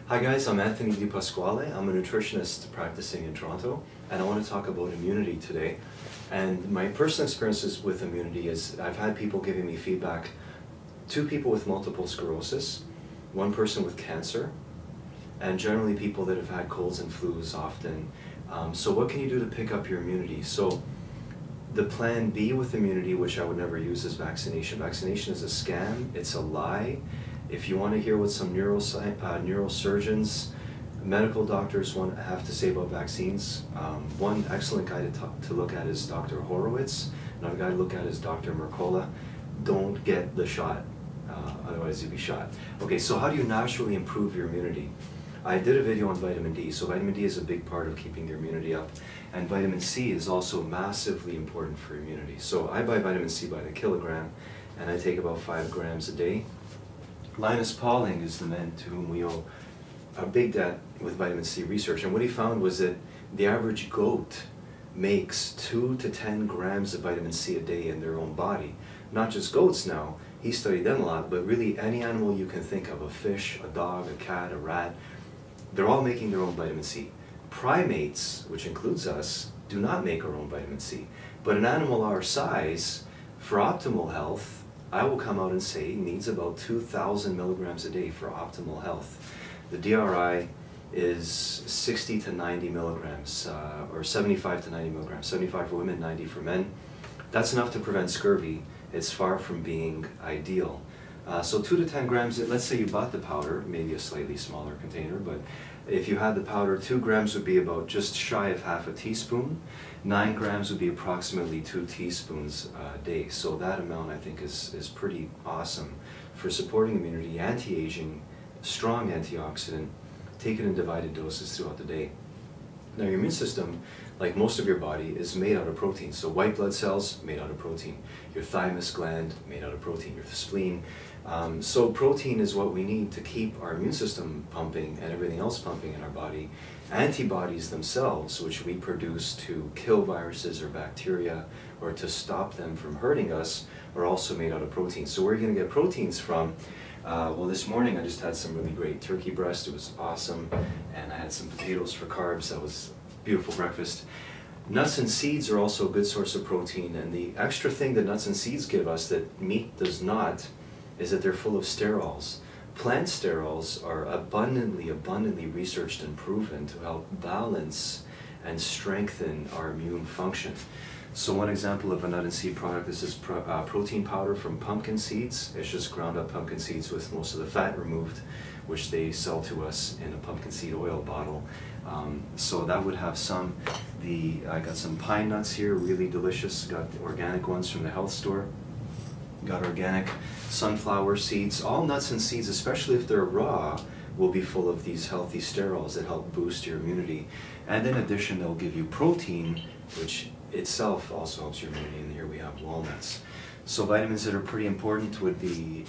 Hi guys, I'm Anthony DiPasquale. I'm a nutritionist practicing in Toronto, and I want to talk about immunity today. And my personal experiences with immunity is I've had people giving me feedback, 2 people with multiple sclerosis, 1 person with cancer, and generally people that have had colds and flus often. So what can you do to pick up your immunity? So the plan B with immunity, which I would never use, is vaccination. Vaccination is a scam, it's a lie. If you want to hear what some neurosurgeons, medical doctors have to say about vaccines, one excellent guy to look at is Dr. Horowitz. Another guy to look at is Dr. Mercola. Don't get the shot, otherwise you'll be shot. Okay, so how do you naturally improve your immunity? I did a video on vitamin D, so vitamin D is a big part of keeping your immunity up, and vitamin C is also massively important for immunity. So I buy vitamin C by the kilogram, and I take about 5 grams a day. Linus Pauling is the man to whom we owe a big debt with vitamin C research, and what he found was that the average goat makes 2 to 10 grams of vitamin C a day in their own body. Not just goats now, he studied them a lot, but really any animal you can think of, a fish, a dog, a cat, a rat, they're all making their own vitamin C. Primates, which includes us, do not make our own vitamin C. But an animal our size, for optimal health, I will come out and say needs about 2,000 milligrams a day for optimal health. The DRI is 60 to 90 milligrams, or 75 to 90 milligrams, 75 for women, 90 for men. That's enough to prevent scurvy. It's far from being ideal. So 2 to 10 grams, let's say you bought the powder, maybe a slightly smaller container, but if you had the powder, 2 grams would be about just shy of half a teaspoon. 9 grams would be approximately 2 teaspoons a day. So that amount I think is pretty awesome for supporting immunity, anti-aging, strong antioxidant, taken in divided doses throughout the day. Now your immune system, like most of your body, is made out of protein. So white blood cells, made out of protein. Your thymus gland, made out of protein. Your spleen. So protein is what we need to keep our immune system pumping and everything else pumping in our body. Antibodies themselves, which we produce to kill viruses or bacteria or to stop them from hurting us, are also made out of protein. So where are you going to get proteins from? Well, this morning I just had some really great turkey breast. It was awesome. And I had some potatoes for carbs. That was a beautiful breakfast. Nuts and seeds are also a good source of protein. And the extra thing that nuts and seeds give us that meat does not is that they're full of sterols. Plant sterols are abundantly researched and proven to help balance and strengthen our immune function. So one example of a nut and seed product is this protein powder from pumpkin seeds. It's just ground up pumpkin seeds with most of the fat removed, which they sell to us in a pumpkin seed oil bottle. So that would have some. I got some pine nuts here, really delicious. Got the organic ones from the health store. Got organic sunflower seeds. All nuts and seeds, especially if they're raw, will be full of these healthy sterols that help boost your immunity. And in addition, they'll give you protein, which itself also helps your immunity. And here we have walnuts. So vitamins that are pretty important would be,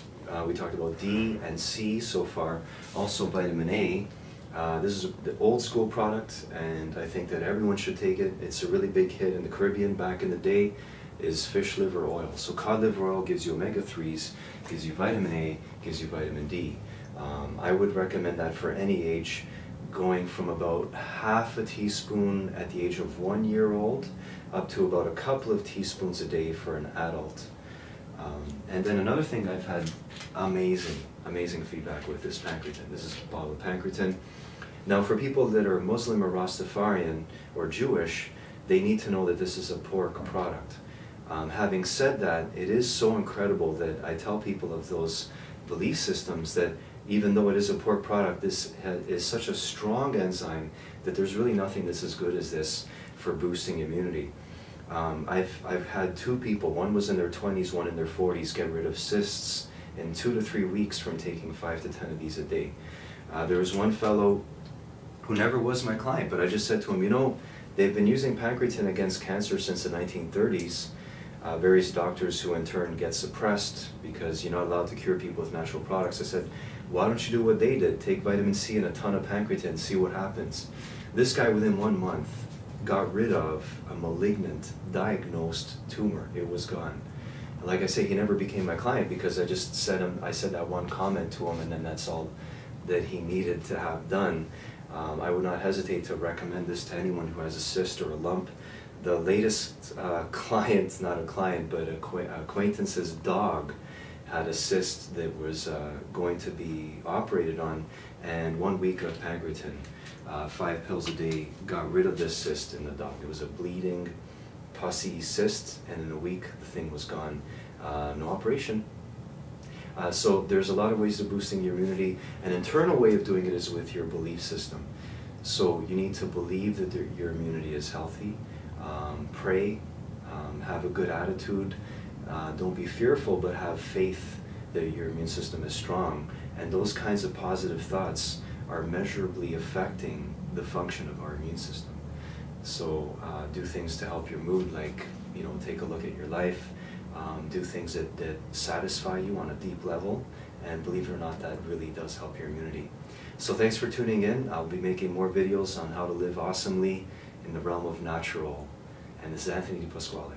we talked about D and C so far. Also vitamin A. This is the old school product, and I think that everyone should take it. It's a really big hit in the Caribbean back in the day. Is fish liver oil. So cod liver oil gives you omega-3s, gives you vitamin A, gives you vitamin D. I would recommend that for any age, going from about half a teaspoon at the age of 1 year old up to about a couple of teaspoons a day for an adult. And then another thing I've had amazing feedback with is Pancreatin. This is a bottle of Pancreatin. Now for people that are Muslim or Rastafarian or Jewish, they need to know that this is a pork product. Having said that, it is so incredible that I tell people of those belief systems that even though it is a pork product, this is such a strong enzyme that there's really nothing that's as good as this for boosting immunity. I've had 2 people, one was in their 20s, one in their 40s, get rid of cysts in 2 to 3 weeks from taking 5 to 10 of these a day. There was one fellow who never was my client, but I just said to him, you know, they've been using Pancreatin against cancer since the 1930s. Various doctors who in turn get suppressed because you're not allowed to cure people with natural products. I said, why don't you do what they did? Take vitamin C and a ton of Pancreatin, see what happens. This guy within 1 month got rid of a malignant diagnosed tumor. It was gone. Like I say, he never became my client because I just said that one comment to him, and then that's all that he needed to have done. I would not hesitate to recommend this to anyone who has a cyst or a lump. The latest client, not a client, but acquaintance's dog had a cyst that was going to be operated on, and 1 week of Pancreatin, 5 pills a day, got rid of this cyst in the dog. It was a bleeding, pussy cyst, and in a week the thing was gone. No operation. So there's a lot of ways of boosting your immunity. An internal way of doing it is with your belief system. So you need to believe that your immunity is healthy. Pray, have a good attitude. Don't be fearful, but have faith that your immune system is strong. And those kinds of positive thoughts are measurably affecting the function of our immune system. So do things to help your mood, like, you know, take a look at your life. Do things that satisfy you on a deep level, and believe it or not, that really does help your immunity. So thanks for tuning in. I'll be making more videos on how to live awesomely in the realm of natural. And this is Anthony DiPasquale.